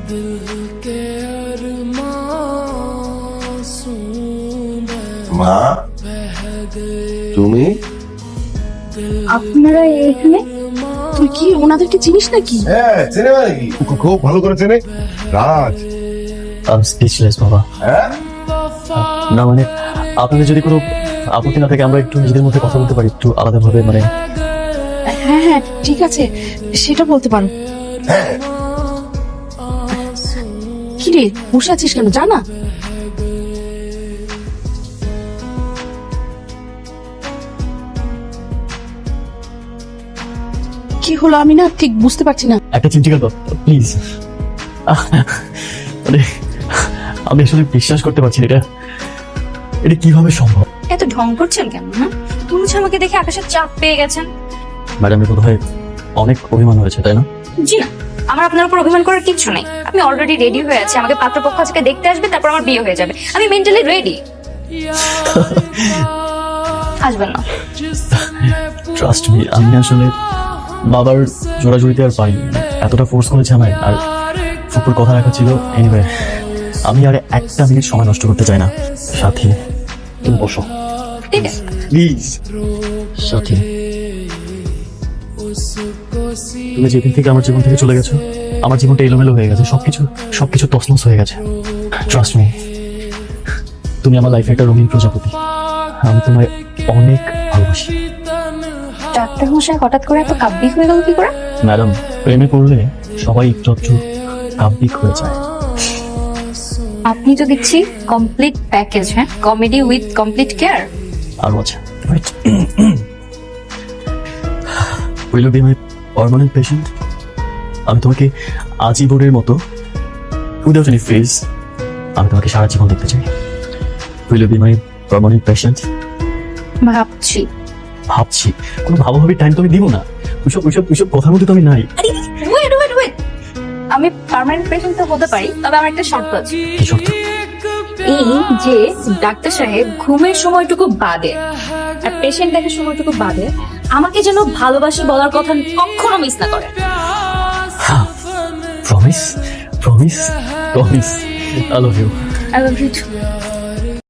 মা তুমি আপনারা এখানে? তুই কি ওনাদেরকে চিনিস নাকি? হ্যাঁ চেনে নাকি? খুব ভালো করে চেনে। রাজ স্পিচলেস বাবা। হ্যাঁ না মানে আপনাদের যদি কোনো আপত্তি না থাকে আমরা একটু নিজেদের মধ্যে কথা বলতে পারি একটু আলাদাভাবে মানে। হ্যাঁ হ্যাঁ ঠিক আছে, সেটা বলতে পারো। হ্যাঁ কি রে বসে আছিস কেন, জানা? কি হলো আমি না ঠিক বুঝতে পারছি না। একটা চিমটি গেল প্লিজ। মানে আমি আসলে বিশ্বাস করতে পারছি না, এটা কিভাবে সম্ভব? এত ঢং করছেন কেন? হ্যাঁ, তুমি আমাকে দেখে আকাশের চাপ পেয়ে গেছেন। ম্যাডামের বোধ হয় অনেক অভিমান হয়েছে তাই না? জি না, আমার আপনার উপর অভিমান করার কিছু নেই। আমি অলরেডি রেডি হয়ে আছি, আমাকে পাত্রপক্ষ আজকে দেখতে আসবে, তারপর আমার বিয়ে হয়ে যাবে। আমি মেন্টালি রেডি। আসবেন না? ট্রাস্ট মি, আমি আসলে বাবার জোড়াজুড়িতে আর পারিনি, এতটা ফোর্স করেছে আমায়। আর ফুপুর কথা রাখা ছিল। এনিওয়ে আমি আর একটা মিনিট সময় নষ্ট করতে চাই না। সাথী তুমি বসো ঠিক আছে। প্লিজ। সাথী তুমি যেদিন থেকে আমার জীবন থেকে চলে গেছো আমার জীবনটা এলোমেলো হয়ে গেছে, সবকিছু তছনছ হয়ে গেছে। ট্রাস্ট মি, তুমি আমার লাইফে একটা রঙিন প্রজাপতি। আমি তোমায় অনেক ভালোবাসি। ডাক্তার মশাই হঠাৎ করে এত কাব্যিক হয়ে গেল কি করে? ম্যাডাম প্রেমে পড়লে সবাই একটু একটু কাব্যিক হয়ে যায়। আপনি তো দেখছি কমপ্লিট প্যাকেজ। হ্যাঁ, কমেডি উইথ কমপ্লিট কেয়ার। আরো আছে। Will you be my permanent patient? আমি তোমাকে আজীবনের মতো উইদাউট এনি ফেজ আমি তোমাকে সারা জীবন দেখতে চাই। Will you be my permanent patient? ভাবছি কোনো ভাবাভাবি টাইম তো আমি দিব না। ওইসব কথার মধ্যে তো আমি নাই। ওয়েট, আমি পার্মানেন্ট পেশেন্ট তো হতে পারি, তবে আমার একটা শর্ত আছে। কি শর্ত? এই যে ডাক্তার সাহেব ঘুমের সময়টুকু বাদে আর পেশেন্ট দেখার সময়টুকু বাদে আমাকে যেন ভালোবাসি বলার কথা কখনো মিস না করে। Promise promise promise. I love you. I love you two.